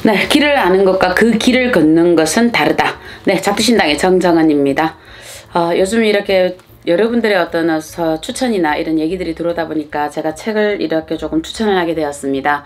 네, 길을 아는 것과 그 길을 걷는 것은 다르다. 네, 작두신당의 정정은입니다. 요즘 이렇게 여러분들의 어떤 추천이나 이런 얘기들이 들어오다 보니까 제가 책을 이렇게 조금 추천을 하게 되었습니다.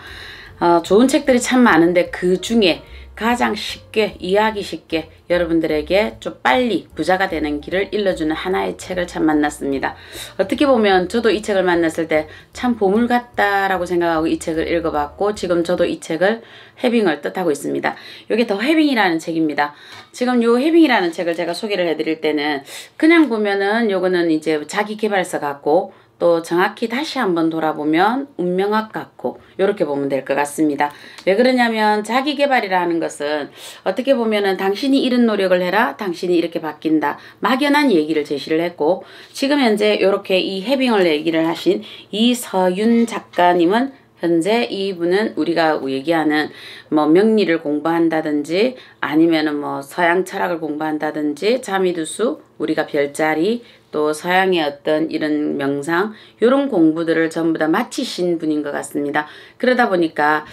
좋은 책들이 참 많은데 그 중에 가장 쉽게 이해하기 쉽게 여러분들에게 좀 빨리 부자가 되는 길을 일러주는 하나의 책을 참 만났습니다. 어떻게 보면 저도 이 책을 만났을 때 참 보물 같다라고 생각하고 이 책을 읽어봤고, 지금 저도 이 책을 해빙을 뜻하고 있습니다. 이게 더 해빙이라는 책입니다. 지금 요 해빙이라는 책을 제가 소개를 해드릴 때는 그냥 보면은 요거는 이제 자기계발서 같고, 또 정확히 다시 한번 돌아보면 운명학 같고, 이렇게 보면 될 것 같습니다. 왜 그러냐면 자기계발이라는 것은 어떻게 보면은 당신이 이런 노력을 해라, 당신이 이렇게 바뀐다, 막연한 얘기를 제시를 했고, 지금 현재 이렇게 이 해빙을 얘기를 하신 이서윤 작가님은 현재 이분은 우리가 얘기하는 뭐 명리를 공부한다든지 아니면은 뭐 서양 철학을 공부한다든지 자미두수, 우리가 별자리, 또 서양의 어떤 이런 명상, 이런 공부들을 전부 다 마치신 분인 것 같습니다. 그러다 보니까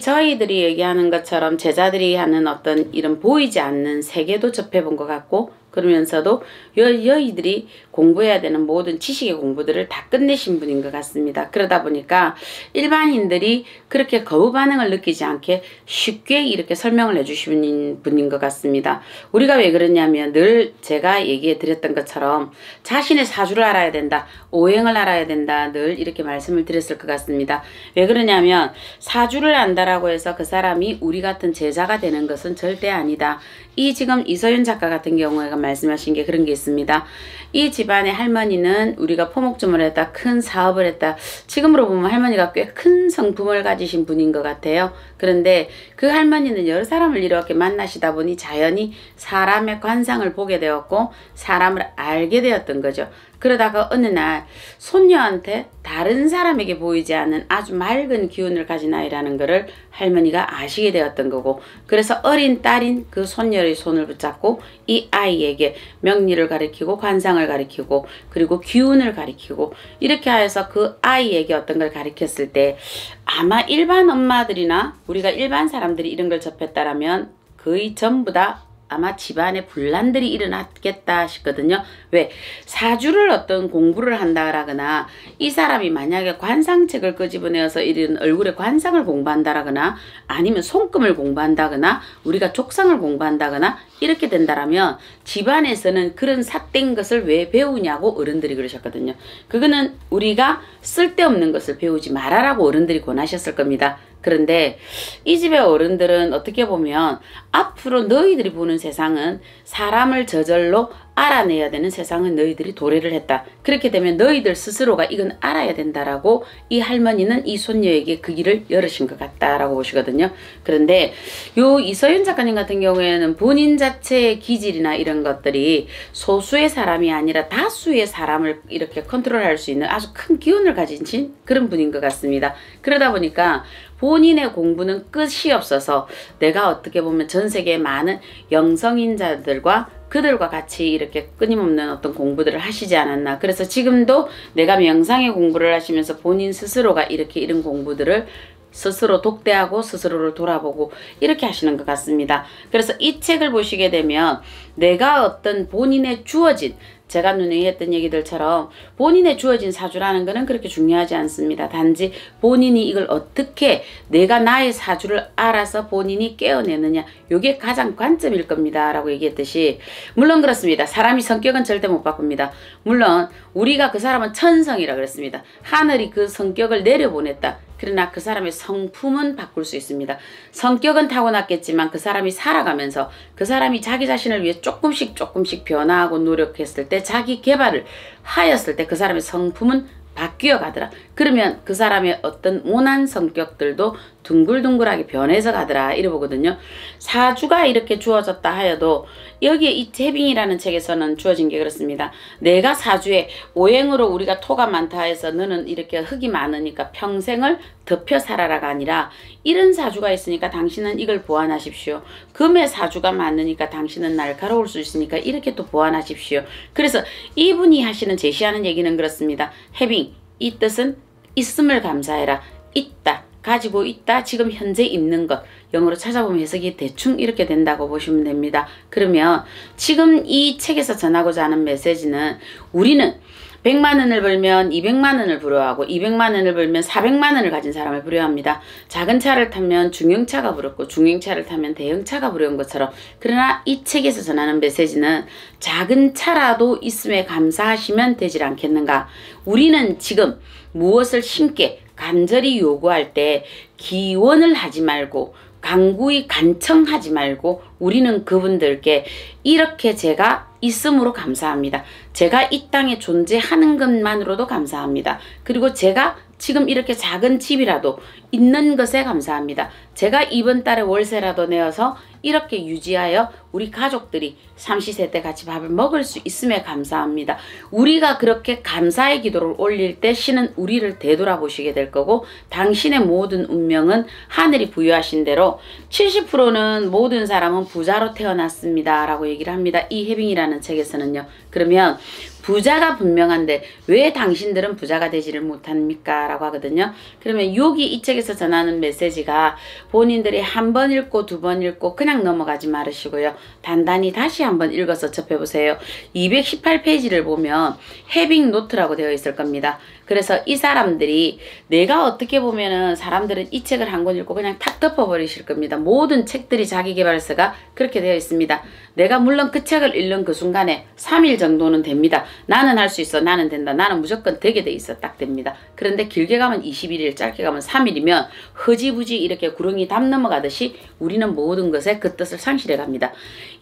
저희들이 얘기하는 것처럼 제자들이 하는 어떤 이런 보이지 않는 세계도 접해본 것 같고, 그러면서도 여의들이 공부해야 되는 모든 지식의 공부들을 다 끝내신 분인 것 같습니다. 그러다 보니까 일반인들이 그렇게 거부 반응을 느끼지 않게 쉽게 이렇게 설명을 해주시는 분인 것 같습니다. 우리가 왜 그러냐면 늘 제가 얘기해 드렸던 것처럼 자신의 사주를 알아야 된다, 오행을 알아야 된다, 늘 이렇게 말씀을 드렸을 것 같습니다. 왜 그러냐면 사주를 안다라고 해서 그 사람이 우리 같은 제자가 되는 것은 절대 아니다. 지금 이서윤 작가 같은 경우에 말씀하신 게 그런 게 있습니다. 이 집안의 할머니는 우리가 포목점을 했다, 큰 사업을 했다. 지금으로 보면 할머니가 꽤 큰 성품을 가지신 분인 것 같아요. 그런데 그 할머니는 여러 사람을 이렇게 만나시다 보니 자연히 사람의 관상을 보게 되었고 사람을 알게 되었던 거죠. 그러다가 어느 날 손녀한테 다른 사람에게 보이지 않는 아주 맑은 기운을 가진 아이라는 것을 할머니가 아시게 되었던 거고, 그래서 어린 딸인 그 손녀의 손을 붙잡고 이 아이에게 명리를 가리키고 관상을 가리키고 그리고 기운을 가리키고 이렇게 해서 그 아이에게 어떤 걸 가리켰을 때 아마 일반 엄마들이나 우리가 일반 사람들이 이런 걸 접했다라면 거의 전부 다 아마 집안에 분란들이 일어났겠다 싶거든요. 왜? 사주를 어떤 공부를 한다라거나 이 사람이 만약에 관상책을 끄집어내어서 이런 얼굴에 관상을 공부한다라거나 아니면 손금을 공부한다거나 우리가 족상을 공부한다거나 이렇게 된다라면 집안에서는 그런 삿된 것을 왜 배우냐고 어른들이 그러셨거든요. 그거는 우리가 쓸데없는 것을 배우지 말아라고 어른들이 권하셨을 겁니다. 그런데 이 집의 어른들은 어떻게 보면 앞으로 너희들이 보는 세상은 사람을 저절로 알아내야 되는 세상은 너희들이 도래를 했다. 그렇게 되면 너희들 스스로가 이건 알아야 된다라고 이 할머니는 이 손녀에게 그 길을 열으신 것 같다라고 보시거든요. 그런데 요 이서윤 작가님 같은 경우에는 본인 자체의 기질이나 이런 것들이 소수의 사람이 아니라 다수의 사람을 이렇게 컨트롤할 수 있는 아주 큰 기운을 가진 그런 분인 것 같습니다. 그러다 보니까 본인의 공부는 끝이 없어서 내가 어떻게 보면 전 세계의 많은 영성인자들과 그들과 같이 이렇게 끊임없는 어떤 공부들을 하시지 않았나. 그래서 지금도 내가 명상의 공부를 하시면서 본인 스스로가 이렇게 이런 공부들을 스스로 독대하고 스스로를 돌아보고 이렇게 하시는 것 같습니다. 그래서 이 책을 보시게 되면 내가 어떤 본인의 주어진, 제가 누누이 했던 얘기들처럼 본인의 주어진 사주라는 것은 그렇게 중요하지 않습니다. 단지 본인이 이걸 어떻게 내가 나의 사주를 알아서 본인이 깨어내느냐, 이게 가장 관점일 겁니다 라고 얘기했듯이, 물론 그렇습니다. 사람이 성격은 절대 못 바꿉니다. 물론 우리가 그 사람은 천성이라 그랬습니다. 하늘이 그 성격을 내려보냈다. 그러나 그 사람의 성품은 바꿀 수 있습니다. 성격은 타고났겠지만 그 사람이 살아가면서 그 사람이 자기 자신을 위해 조금씩 변화하고 노력했을 때, 자기 개발을 하였을 때 그 사람의 성품은 바뀌어 가더라. 그러면 그 사람의 어떤 모난 성격들도 둥글둥글하게 변해서 가더라 이러거든요. 사주가 이렇게 주어졌다 하여도 여기에 이 해빙이라는 책에서는 주어진 게 그렇습니다. 내가 사주에 오행으로 우리가 토가 많다 해서 너는 이렇게 흙이 많으니까 평생을 덮여 살아라가 아니라, 이런 사주가 있으니까 당신은 이걸 보완하십시오. 금의 사주가 많으니까 당신은 날카로울 수 있으니까 이렇게 또 보완하십시오. 그래서 이분이 하시는 제시하는 얘기는 그렇습니다. 해빙, 이 뜻은 있음을 감사해라. 있다. 가지고 있다. 지금 현재 있는 것. 영어로 찾아보면 해석이 대충 이렇게 된다고 보시면 됩니다. 그러면 지금 이 책에서 전하고자 하는 메시지는 우리는 100만 원을 벌면 200만 원을 부러워하고 200만 원을 벌면 400만 원을 가진 사람을 부러워합니다. 작은 차를 타면 중형차가 부럽고 중형차를 타면 대형차가 부러운 것처럼, 그러나 이 책에서 전하는 메시지는 작은 차라도 있음에 감사하시면 되질 않겠는가. 우리는 지금 무엇을 심게 간절히 요구할 때 기원을 하지 말고 간구히 간청하지 말고 우리는 그분들께 이렇게 제가 있음으로 감사합니다. 제가 이 땅에 존재하는 것만으로도 감사합니다. 그리고 제가 지금 이렇게 작은 집이라도 있는 것에 감사합니다. 제가 이번 달에 월세라도 내어서 이렇게 유지하여 우리 가족들이 삼시세때 같이 밥을 먹을 수 있음에 감사합니다. 우리가 그렇게 감사의 기도를 올릴 때 신은 우리를 되돌아보시게 될 거고, 당신의 모든 운명은 하늘이 부여하신 대로 70%는 모든 사람은 부자로 태어났습니다 라고 얘기를 합니다. 이 해빙이라는 책에서는요. 그러면 부자가 분명한데 왜 당신들은 부자가 되지를 못합니까? 라고 하거든요. 그러면 여기 이 책에서 전하는 메시지가 본인들이 한 번 읽고 두 번 읽고 그냥 넘어가지 말으시고요. 단단히 다시 한번 읽어서 접해보세요. 218페이지를 보면 해빙 노트라고 되어 있을 겁니다. 그래서 이 사람들이, 내가 어떻게 보면은 사람들은 이 책을 한 권 읽고 그냥 탁 덮어버리실 겁니다. 모든 책들이 자기계발서가 그렇게 되어 있습니다. 내가 물론 그 책을 읽는 그 순간에 3일 정도는 됩니다. 나는 할 수 있어. 나는 된다. 나는 무조건 되게 돼 있어. 딱 됩니다. 그런데 길게 가면 21일, 짧게 가면 3일이면 흐지부지 이렇게 구렁이 담 넘어가듯이 우리는 모든 것에 그 뜻을 상실해 갑니다.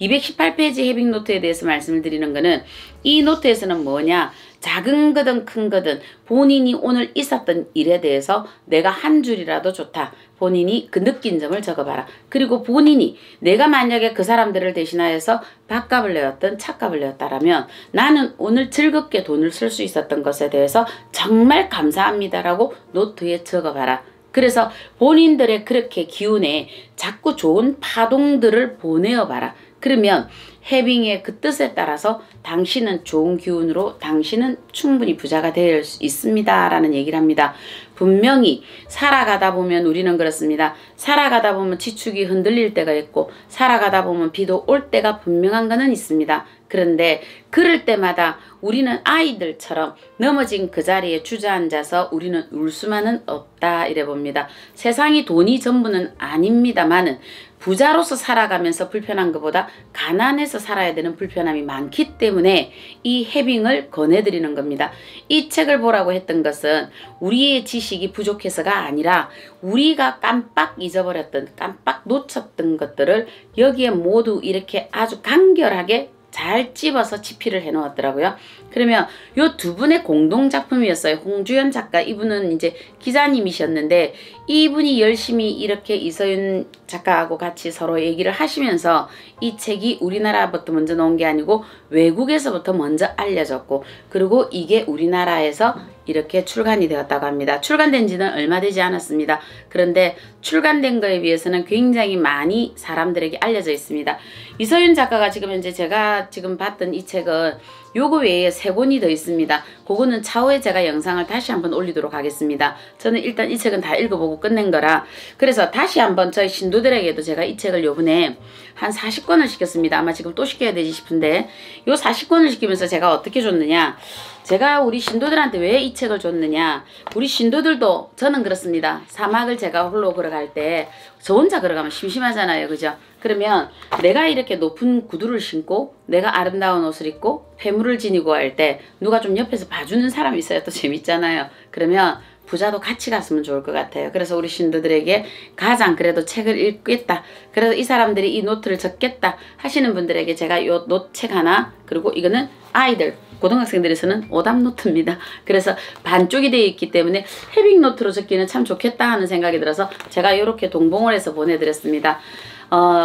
218페이지 해빙 노트에 대해서 말씀을 드리는 거는, 이 노트에서는 뭐냐, 작은 거든 큰 거든 본인이 오늘 있었던 일에 대해서 내가 한 줄이라도 좋다. 본인이 그 느낀 점을 적어봐라. 그리고 본인이 내가 만약에 그 사람들을 대신하여서 밥값을 내었던 차값을 내었다라면 나는 오늘 즐겁게 돈을 쓸 수 있었던 것에 대해서 정말 감사합니다라고 노트에 적어봐라. 그래서 본인들의 그렇게 기운에 자꾸 좋은 파동들을 보내어봐라. 그러면 해빙의 그 뜻에 따라서 당신은 좋은 기운으로 당신은 충분히 부자가 될 수 있습니다 라는 얘기를 합니다. 분명히 살아가다 보면 우리는 그렇습니다. 살아가다 보면 지축이 흔들릴 때가 있고 살아가다 보면 비도 올 때가 분명한 거는 있습니다. 그런데 그럴 때마다 우리는 아이들처럼 넘어진 그 자리에 주저앉아서 우리는 울 수만은 없다 이래 봅니다. 세상이 돈이 전부는 아닙니다만은 부자로서 살아가면서 불편한 것보다 가난해서 살아야 되는 불편함이 많기 때문에 이 해빙을 권해드리는 겁니다. 이 책을 보라고 했던 것은 우리의 지식이 부족해서가 아니라 우리가 깜빡 잊어버렸던, 깜빡 놓쳤던 것들을 여기에 모두 이렇게 아주 간결하게 잘 찝어서 집필을 해 놓았더라고요. 그러면 요 두 분의 공동작품이었어요. 홍주연 작가, 이분은 이제 기자님이셨는데 이분이 열심히 이렇게 이서윤 작가하고 같이 서로 얘기를 하시면서 이 책이 우리나라부터 먼저 나온 게 아니고 외국에서부터 먼저 알려졌고, 그리고 이게 우리나라에서 이렇게 출간이 되었다고 합니다. 출간된 지는 얼마 되지 않았습니다. 그런데 출간된 거에 비해서는 굉장히 많이 사람들에게 알려져 있습니다. 이서윤 작가가 지금 현재 제가 지금 봤던 이 책은 요거 외에 3권이 더 있습니다. 그거는 차후에 제가 영상을 다시 한번 올리도록 하겠습니다. 저는 일단 이 책은 다 읽어보고 끝낸 거라, 그래서 다시 한번 저희 신도들에게도 제가 이 책을 요번에 한 40권을 시켰습니다. 아마 지금 또 시켜야 되지 싶은데, 요 40권을 시키면서 제가 어떻게 줬느냐, 제가 우리 신도들한테 왜 이 책을 줬느냐, 우리 신도들도 저는 그렇습니다. 사막을 제가 홀로 걸어갈 때 저 혼자 걸어가면 심심하잖아요. 그죠? 그러면 내가 이렇게 높은 구두를 신고 내가 아름다운 옷을 입고 폐물을 지니고 할 때 누가 좀 옆에서 봐주는 사람이 있어야 또 재밌잖아요. 그러면 부자도 같이 갔으면 좋을 것 같아요. 그래서 우리 신도들에게 가장 그래도 책을 읽겠다, 그래도 이 사람들이 이 노트를 적겠다 하시는 분들에게 제가 요 노트책 하나, 그리고 이거는 아이들 고등학생들에서는 오답 노트입니다. 그래서 반쪽이 되어 있기 때문에 해빙 노트로 적기는 참 좋겠다 하는 생각이 들어서 제가 이렇게 동봉을 해서 보내드렸습니다.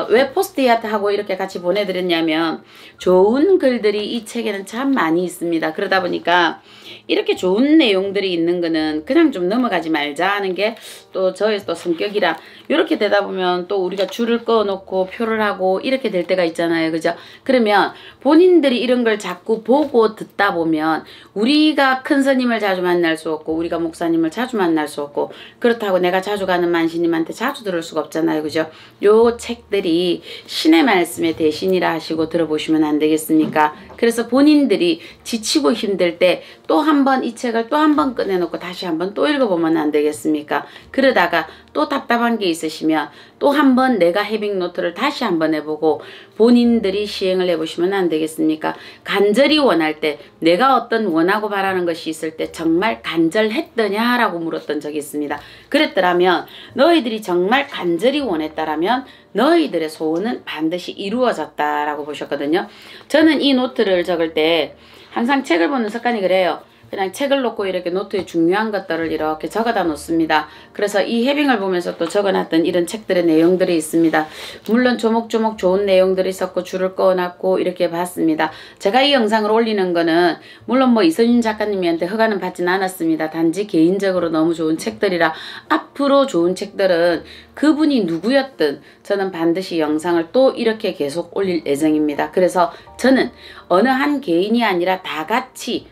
왜 포스트잇 하고 이렇게 같이 보내드렸냐면 좋은 글들이 이 책에는 참 많이 있습니다. 그러다 보니까 이렇게 좋은 내용들이 있는 거는 그냥 좀 넘어가지 말자 하는 게 또 저의 또 성격이라, 이렇게 되다 보면 또 우리가 줄을 꺼 놓고 표를 하고 이렇게 될 때가 있잖아요. 그죠? 그러면 본인들이 이런 걸 자꾸 보고 듣다 보면 우리가 큰 스님을 자주 만날 수 없고 우리가 목사님을 자주 만날 수 없고, 그렇다고 내가 자주 가는 만시님한테 자주 들을 수가 없잖아요. 그죠? 요 책들이 신의 말씀의 대신이라 하시고 들어보시면 안 되겠습니까? 그래서 본인들이 지치고 힘들 때 또 한 번 이 책을 또 한 번 꺼내놓고 다시 한 번 또 읽어보면 안 되겠습니까? 그러다가 또 답답한 게 있으시면 또 한 번 내가 헤빙노트를 다시 한 번 해보고 본인들이 시행을 해보시면 안 되겠습니까? 간절히 원할 때, 내가 어떤 원하고 바라는 것이 있을 때 정말 간절했더냐 라고 물었던 적이 있습니다. 그랬더라면 너희들이 정말 간절히 원했다라면 너희들의 소원은 반드시 이루어졌다라고 보셨거든요. 저는 이 노트를 적을 때 항상 책을 보는 습관이 그래요. 그냥 책을 놓고 이렇게 노트에 중요한 것들을 이렇게 적어다 놓습니다. 그래서 이 해빙을 보면서 또 적어놨던 이런 책들의 내용들이 있습니다. 물론 조목조목 좋은 내용들이 있었고 줄을 꺼놨고 이렇게 봤습니다. 제가 이 영상을 올리는 거는 물론 뭐 이선윤 작가님한테 허가는 받지는 않았습니다. 단지 개인적으로 너무 좋은 책들이라 앞으로 좋은 책들은 그분이 누구였든 저는 반드시 영상을 또 이렇게 계속 올릴 예정입니다. 그래서 저는 어느 한 개인이 아니라 다 같이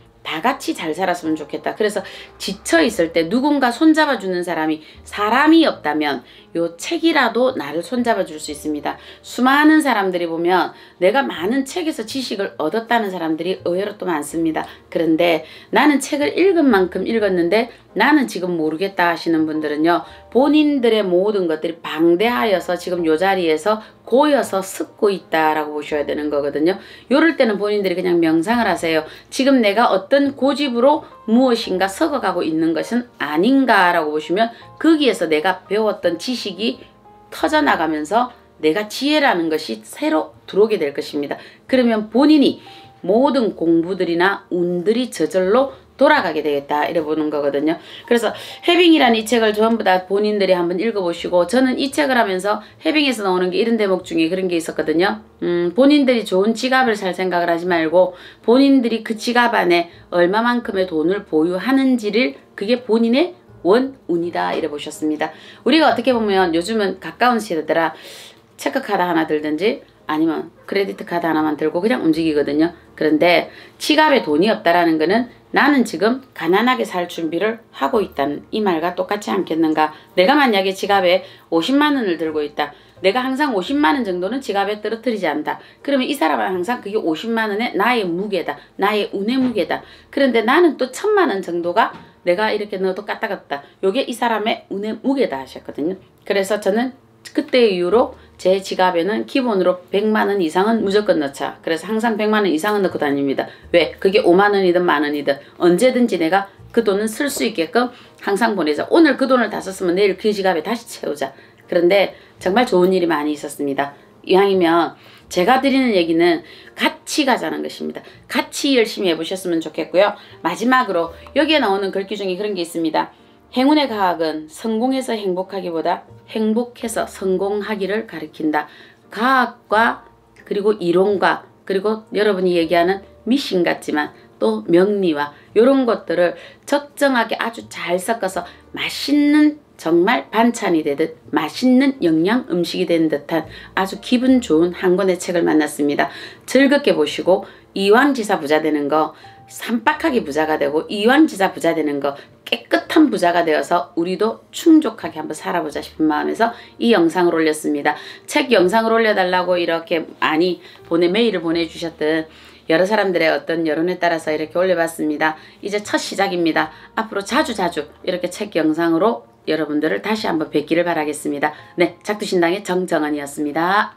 잘 살았으면 좋겠다. 그래서 지쳐있을 때 누군가 손잡아주는 사람이 없다면 요 책이라도 나를 손잡아줄 수 있습니다. 수많은 사람들이 보면 내가 많은 책에서 지식을 얻었다는 사람들이 의외로 또 많습니다. 그런데 나는 책을 읽은 만큼 읽었는데 나는 지금 모르겠다 하시는 분들은요, 본인들의 모든 것들이 방대하여서 지금 요 자리에서 고여서 습고 있다라고 보셔야 되는 거거든요. 요럴 때는 본인들이 그냥 명상을 하세요. 지금 내가 어떤 고집으로 무엇인가 썩어가고 있는 것은 아닌가라고 보시면 거기에서 내가 배웠던 지식이 터져나가면서 내가 지혜라는 것이 새로 들어오게 될 것입니다. 그러면 본인이 모든 공부들이나 운들이 저절로 돌아가게 되겠다 이래 보는 거거든요. 그래서 해빙이라는 이 책을 전부 다 본인들이 한번 읽어보시고, 저는 이 책을 하면서 해빙에서 나오는 게 이런 대목 중에 그런 게 있었거든요. 본인들이 좋은 지갑을 살 생각을 하지 말고 본인들이 그 지갑 안에 얼마만큼의 돈을 보유하는지를, 그게 본인의 원운이다 이래 보셨습니다. 우리가 어떻게 보면 요즘은 가까운 시대더라 체크카드 하나 들든지 아니면 크레디트 카드 하나만 들고 그냥 움직이거든요. 그런데 지갑에 돈이 없다라는 거는 나는 지금 가난하게 살 준비를 하고 있다는 이 말과 똑같지 않겠는가. 내가 만약에 지갑에 50만 원을 들고 있다. 내가 항상 50만 원 정도는 지갑에 떨어뜨리지 않는다. 그러면 이 사람은 항상 그게 50만 원의 나의 무게다. 나의 운의 무게다. 그런데 나는 또 1000만 원 정도가 내가 이렇게 넣어도 까딱없다. 요게 이 사람의 운의 무게다 하셨거든요. 그래서 저는 그때 이후로 제 지갑에는 기본으로 100만 원 이상은 무조건 넣자. 그래서 항상 100만 원 이상은 넣고 다닙니다. 왜? 그게 5만 원이든 만 원이든 언제든지 내가 그 돈은 쓸 수 있게끔 항상 보내자. 오늘 그 돈을 다 썼으면 내일 그 지갑에 다시 채우자. 그런데 정말 좋은 일이 많이 있었습니다. 이왕이면 제가 드리는 얘기는 같이 가자는 것입니다. 같이 열심히 해보셨으면 좋겠고요. 마지막으로 여기에 나오는 글귀 중에 그런 게 있습니다. 행운의 과학은 성공해서 행복하기보다 행복해서 성공하기를 가리킨다. 과학과 그리고 이론과 그리고 여러분이 얘기하는 미신 같지만 또 명리와 이런 것들을 적정하게 아주 잘 섞어서 맛있는 정말 반찬이 되듯 맛있는 영양 음식이 된 듯한 아주 기분 좋은 한 권의 책을 만났습니다. 즐겁게 보시고 이왕지사 부자 되는 거, 삼박하게 부자가 되고 이왕지사 부자 되는 거, 깨끗한 부자가 되어서 우리도 충족하게 한번 살아보자 싶은 마음에서 이 영상을 올렸습니다. 책 영상을 올려달라고 이렇게 많이 메일을 보내주셨던 여러 사람들의 어떤 여론에 따라서 이렇게 올려봤습니다. 이제 첫 시작입니다. 앞으로 자주 이렇게 책 영상으로 여러분들을 다시 한번 뵙기를 바라겠습니다. 네, 작두신당의 정정은이었습니다.